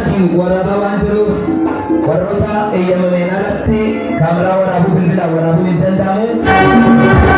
akkasiin waraabaa waan jiruuf warroota eeyyamameen alatti kaameraa waraabuu bilbilaan waraabuu hin danda'amu.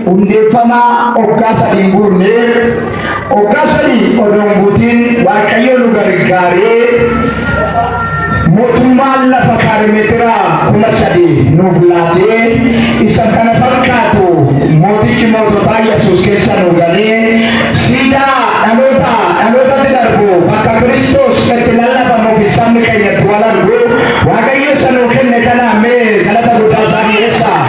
Undefama okasa ingurne okasa di odongbutin Waaqayyo nu gargaare mootummaan lafa kaarimeetira 13 nuuf laatee isa kana fakkaatu mootichi moototaa Yesuus keessa nu galee siidaa dhalootatti darbu bakka Kiristoos itti lallafamuuf sabni keenya itti wal argu Waaqayyo isa nuu kenne kana mee galata guddaa isaa dhiyeessaa.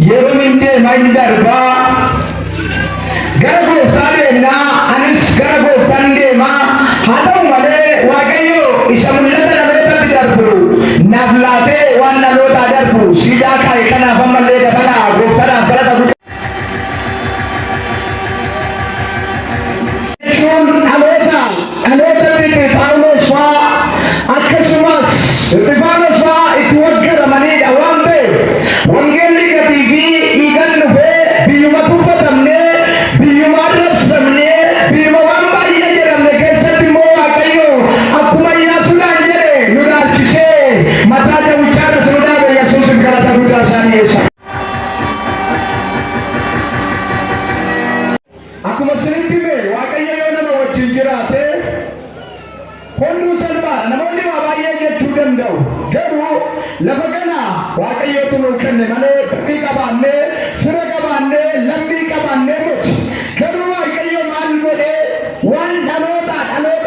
Yeruminde main darba gara gooftaa deemnaa anis gara gooftaan deema haa ta'u malee Waaqayyo isa mul'ata namootatti darbu Asinitime waaqayyo yoo nama wajjin jiraate hunduu salphaadha. Namoonni waa baay'ee jechuu danda'u. Garuu lafa kana waaqayyootu nuu kenne malee birrii qabaannee fira qabaannee lammii qabaannee miti. Garuu waaqayyo maal godhee waan dhaloota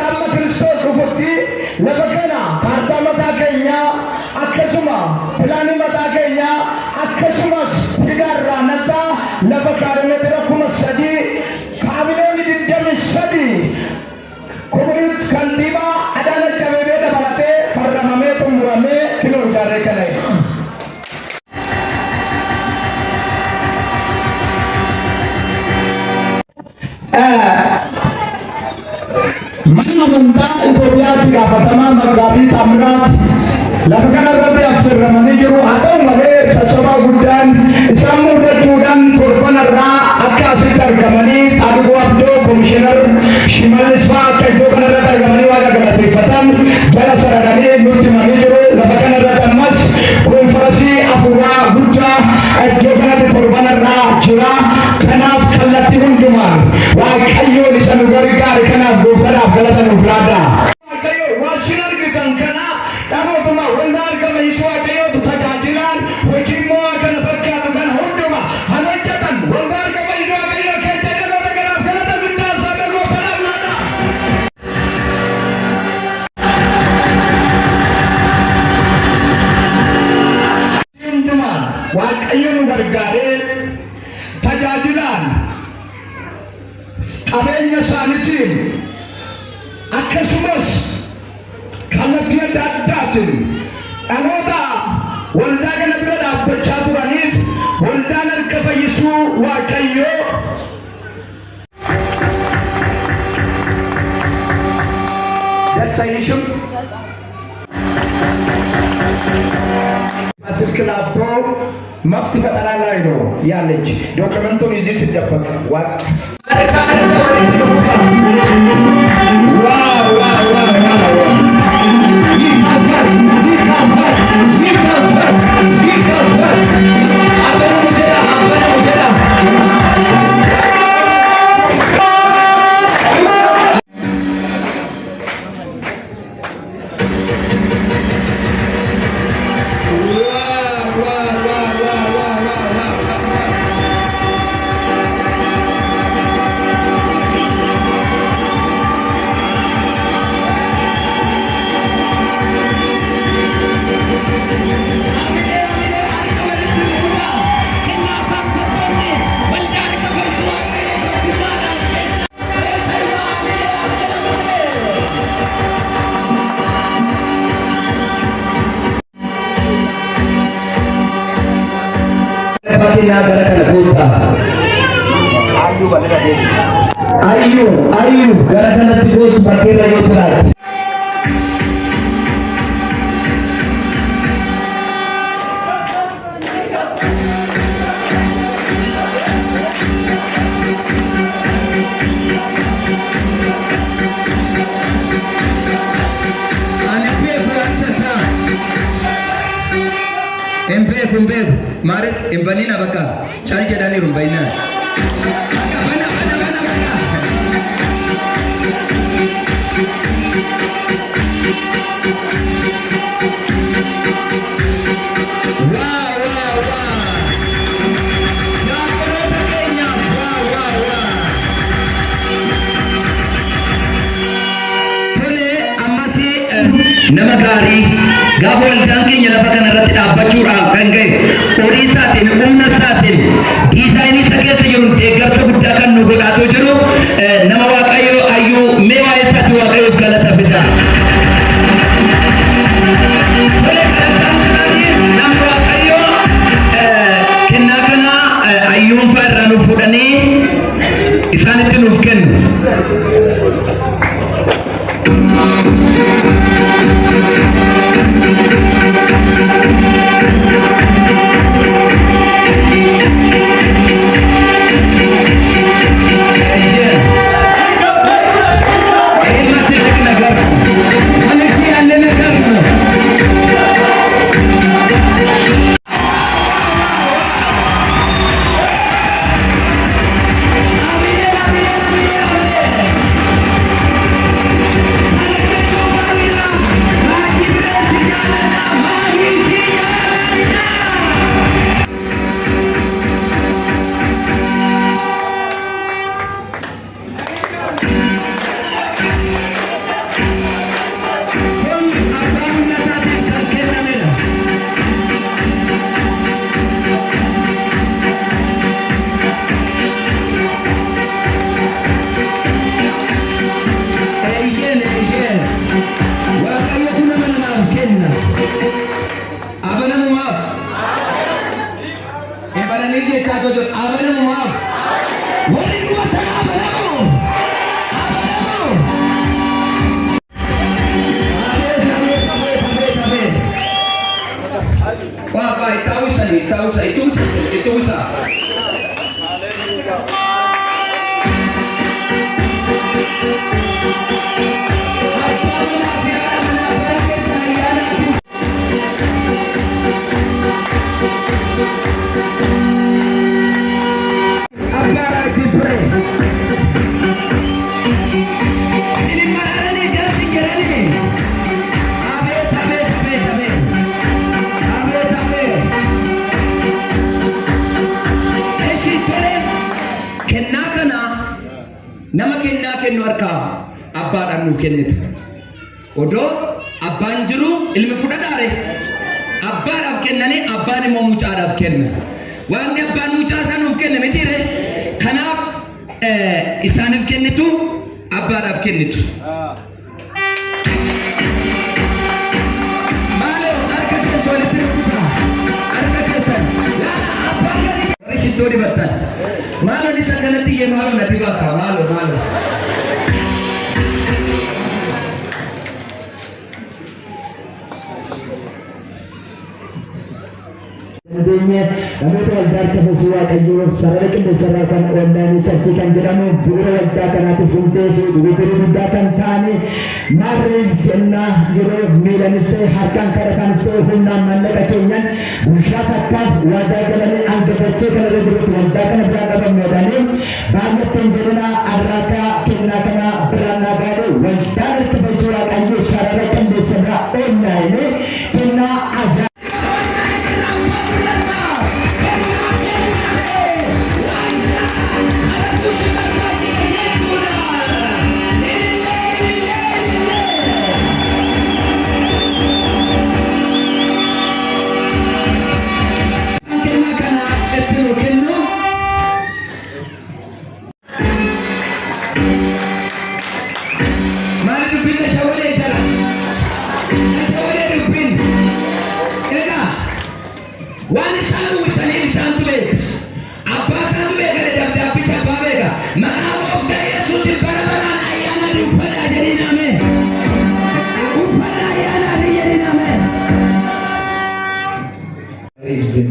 amma Kiristoos dhufutti lafa kana kaartaa mataa keenyaa akkasuma pilaanii mataa keenyaa akkasumas fidaarraa nasaa lafa kiiloomeetira 3,000 kaabinoonni 23 kuburit kantiibaa Adaanach Abeebee dabalatee farramamee xumuramee kinoo ijaarree kana mana amantaa Itoophiyaatti gaafatamaa Maggaabii Taamiraat lafa kanarratti affeerramanii jiru. Haa ta'u malee sassabaa guddaan isaan muudachuudhaan torbanarraa akka asitti argamanii Saadiquu Abdoo Komishinar Shimallis fa'aa akka iddoo kanarratti argamanii waaqa galateeffatan jala saradanii nutti himanii jiru. Lafa kanarratti ammas konferansii hafuuraa guddaa iddoo kanatti torbanarraa jira. Kanaaf kallattii hundumaan waaqayyoon isa nu gargaare kanaaf gooftadhaaf galata nuuf laadha. Waaqayyo waan isin argitan kana dhamootuma wanta argama isu waaqayyootu tajaajilaan hojii immoo kana fakkaatu kana hunduma han hojjetan wanta argama isu waaqayyoo keessa dhaloota kanaaf galata guddaa isaa gooftadhaaf laadha. Hundumaan waaqayyo nu gargaaree tajaajilaan qabeenya isaaniitiin akkasumas kallattii adda addaatiin dhaloota waldaa kana bira dhaabbachaa turaniif waldaan harka fayyisuu waaqayyoo ደሳይሽም ስልክ ላፍቶ መፍት ፈጠራ ላይ ነው ያለች ዶክመንቱን እዚህ ሲደበቅ ዋው Batina gara kana kota ayu gara kana tikot bakira yotra Empet, mare, empanina baka, chal jedani rumbaina. Bana. Wow. Ya korota Kenya, wow. Tole amasi nama gari. Gabol dangi nyala pakai narati apa curang kan gay orisatin umnasatin desain ini saja sejurun tegar sebudakan nubul atau jeruk nama wakayo ayu mewah satu wakayo galata beda boleh galata sekali nama wakayo kena ayu faranu fudani isan itu nufken nama kennaa kennu harkaa abbaadhaan nuu kennite. Odoo abbaan jiru ilmi fudhataare abbaadhaaf kennanii abbaan immoo mucaadhaaf kenna. Waan abbaan mucaa isaaniif kenna mitiire kanaaf isaaniif kennitu abbaadhaaf kennitu. Tori batan, malu di sana tiye malu nanti bakal malu. Kemudiannya, kami telah berkata sesuatu yang sarana kendesarakan orang dicacikan jeramu bukan wajahkan hati funtes, bukan wajahkan tani, mari kena jero milan istri harkan karakan istri hunna mandaka kenyan, usahakan wajahkan angkat cekal jero wajahkan berada pemedani, banyak penjara araka kena kena berana garu, wajahkan kebesurat anju sarana kendesara online kena aja.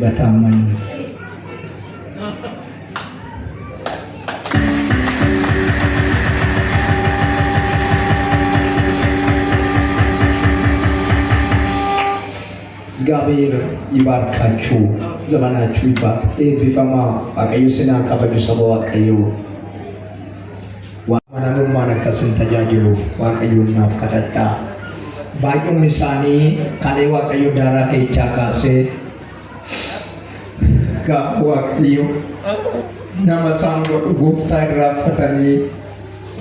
Bataman Gabir ibarkachu zamanachu ibat bifama akayu sina kabaju sabawa kayu wa mananum manakasin tajajilu wa kayu nafkadata bagi misani kalewa kayu darah kecakase Gak waktu nama sanggup gupta rafatani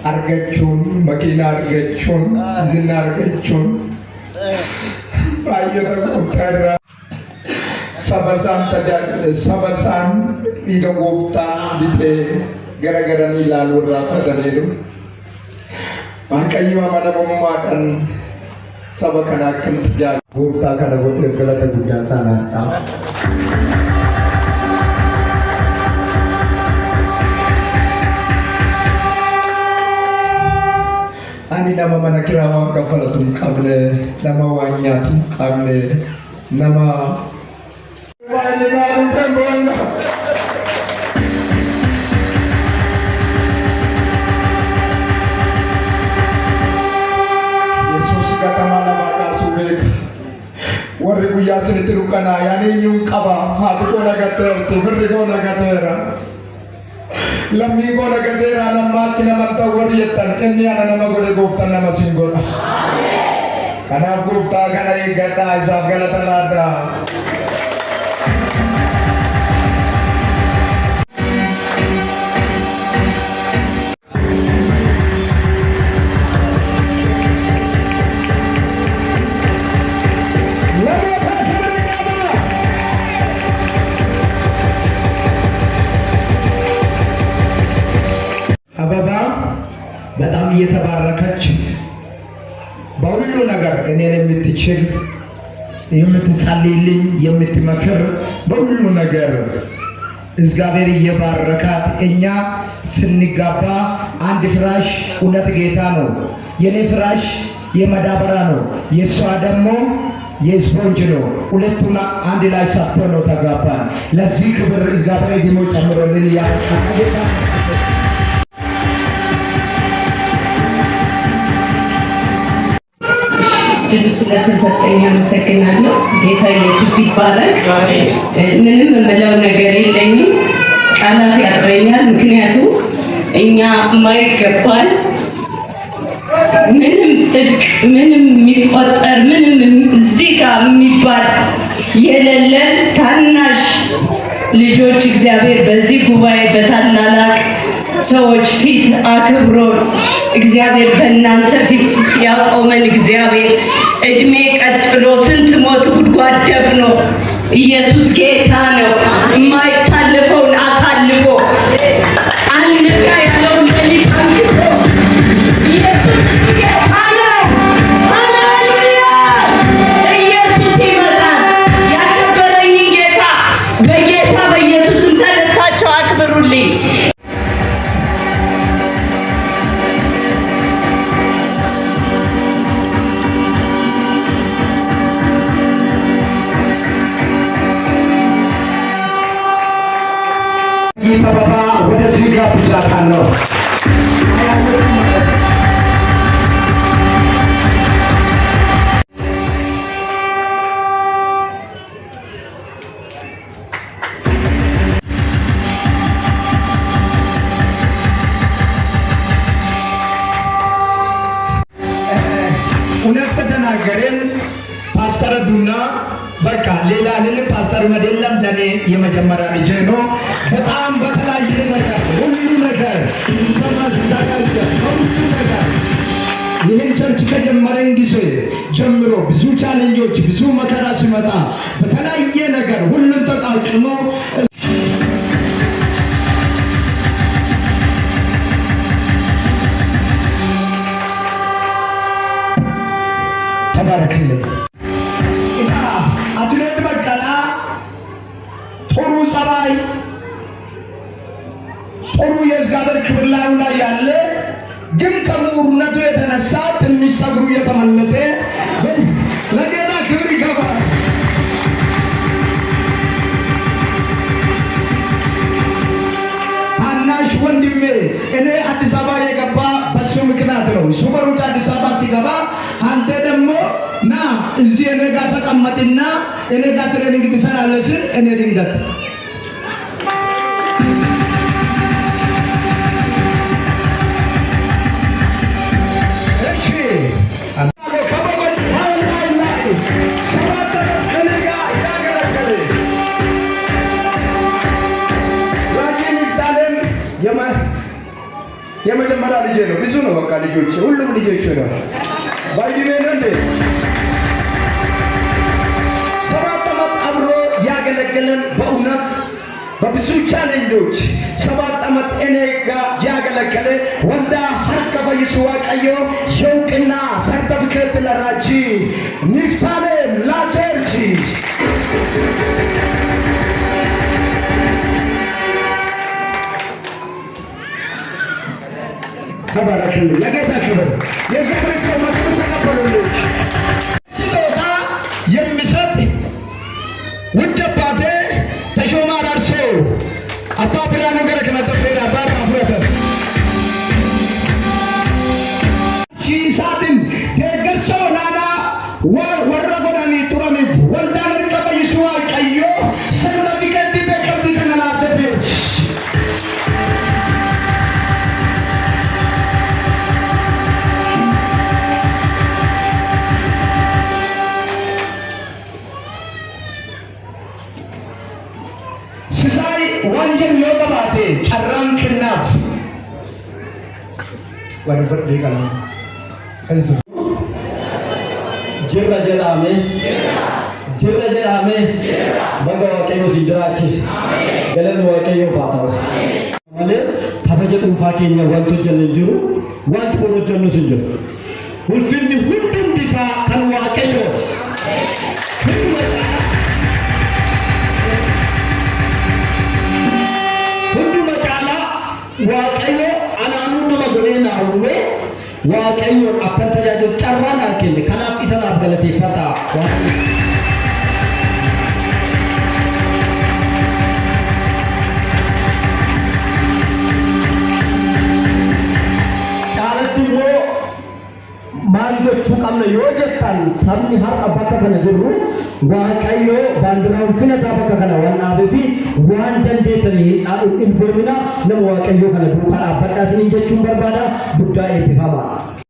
argachun makin argachun zinar argachun ayo tak gupta sabasan saja sabasan itu gupta dite gara-gara ni lalu rafatani itu makanya mana memuatkan sabakan akan terjadi gupta karena gupta kelihatan bukan sana. Ani nama mana kirawan kafalatun kable, nama wanyatun kable, nama wanyatun kable. Yesus kata mana mana subek, wariku yasin tirukan ayani nyung kaba, hatu kona kater, tiber kona katera. Lammi kona katera nama kina mata wariyatan ini ana nama gode gupta nama singgol. Karena gupta karena igata isab galata lada. በጣም እየተባረከች በሁሉ ነገር እኔን የምትችል የምትጸልይልኝ የምትመክር በሁሉ ነገር እግዚአብሔር እየባረካት እኛ ስንጋባ አንድ ፍራሽ ሁለት ጌታ ነው። የኔ ፍራሽ የመዳበራ ነው፣ የሷ ደግሞ የስፖንጅ ነው። ሁለቱን አንድ ላይ ሰፍቶ ነው ተጋባን። ለዚህ ክብር እግዚአብሔር ደግሞ ጨምሮልን ያጣ እድል ስለተሰጠኝ አመሰግናለሁ። ጌታ ኢየሱስ ይባረክ። ምንም የምለው ነገር የለኝም፣ ቃላት ያጥረኛል። ምክንያቱም እኛ የማይገባን ምንም ጽድቅ ምንም የሚቆጠር ምንም እዚህ ጋር የሚባል የሌለን ታናሽ ልጆች እግዚአብሔር በዚህ ጉባኤ በታላላቅ ሰዎች ፊት አክብሮን እግዚአብሔር በእናንተ ፊት ሲያቆመን እግዚአብሔር እድሜ ቀጥሎ ስንት ሞት ጉድጓድ ደፍኖ ኢየሱስ ጌታ ነው። የማይታለፈውን አሳልፎ አንጋ ያለውን ሌሊት አንግቶ ኢየሱስ ጌታ ነው። ሃሌሉያ! ኢየሱስ ይመጣል። ያከበረኝን ጌታ በጌታ በኢየሱስም ተነስታችሁ አክብሩልኝ። ሰበባ ወደዚህ ጋብዛታለሁ። እውነት ከተናገርን ፓስተር ዱና በቃ ሌላ ልል ፓስተር መደለም ለኔ የመጀመሪያ ልጄ ነው። በጣም በተለያየ ነገር ሁሉ ነገር በማዘጋጀት ሁሉ ነገር ይህን ቸርች ከጀመረን ጊዜ ጀምሮ ብዙ ቻሌንጆች፣ ብዙ መከራ ሲመጣ በተለያየ ነገር ሁሉም ተቃቅሞ ተባረክልን። አትሌት በቀለ ጥሩ ጸባይ፣ ጥሩ የእግዚአብሔር ክብር ላይ ያለ ግን ከምሁርነቱ የተነሳ ትንሽ ፀጉሩ የተመለጠ ለጌታ ክብር ይገባል። ታናሽ ወንድሜ እኔ አዲስ አበባ የገባ በሱ ምክንያት ነው። እሱ በሩቅ አዲስ አበባ ሲገባ አንተ ደግሞ ና እዚህ እኔ ጋር ተቀመጥና እኔ ጋር ትሬኒንግ ትሰራለህ ስል እኔ ድንገት የመጀመሪያ ልጄ ነው። ብዙ ነው በቃ ልጆቼ፣ ሁሉም ልጆቼ ነው። ባይኔ ነው እንዴ 7 ዓመት አብሮ ያገለገለን በእውነት በብዙ ቻሌንጆች 7 ዓመት እኔ ጋር ያገለገለ ወንዳ ሀርከፈ ይስዋ ቀዮ የውቅና ሰርተፊኬት ለራጂ ንፍታሌም ላቸርቺ ተባረክልኝ። ለጌታ ክብር የክብር ሰው መጥቶ ተቀበሉልኝ። ስጦታ የሚሰጥ ውድ አባቴ ተሾማ ዳርሶ አባ ብርሃኑ ገረክ ነጠፌራ አባ አፍረተ ሺሳትን ደገርሶ ናና ወረ ጎዳኒ ጡረኒፍ ወልዳን እርቀበ ይስዋ ቀዮ ሰርተፊኬት በከብት ከነላተፌች ስሳይ ወንጀል የወቀባቴ ጨራም ክናፍ ወደበት ዲቃላ እንት ጅራ ጀላሜ በጋ ዋቀዮ ሲጅራችስ ገለን ዋቀዮ ባታው ማለ ተበጀቱን ፋኬኛ ወንቶ ጀነጅሩ ዋንት ቦሎ ጀኑ ሲጅሩ ሁሉም ዲፋ ከን ዋቀዮ waaqayyo anaanuu nama godhee naawwee waaqayyo akkan tajaajilu carraan argenne kanaaf isanaaf galateeffadhaa. caalatti immoo maal gochuu qabna yoo jettan sabni har'a bakka kana jirru waaqayyo baandiraa ulfina isaa bakka kana waan dhaabeefi waan dandeessanii ilboomina nama waaqayyo kana duukaa dhaabbadhaa isiniin jechuun barbaada. guddaa eebbifamaa.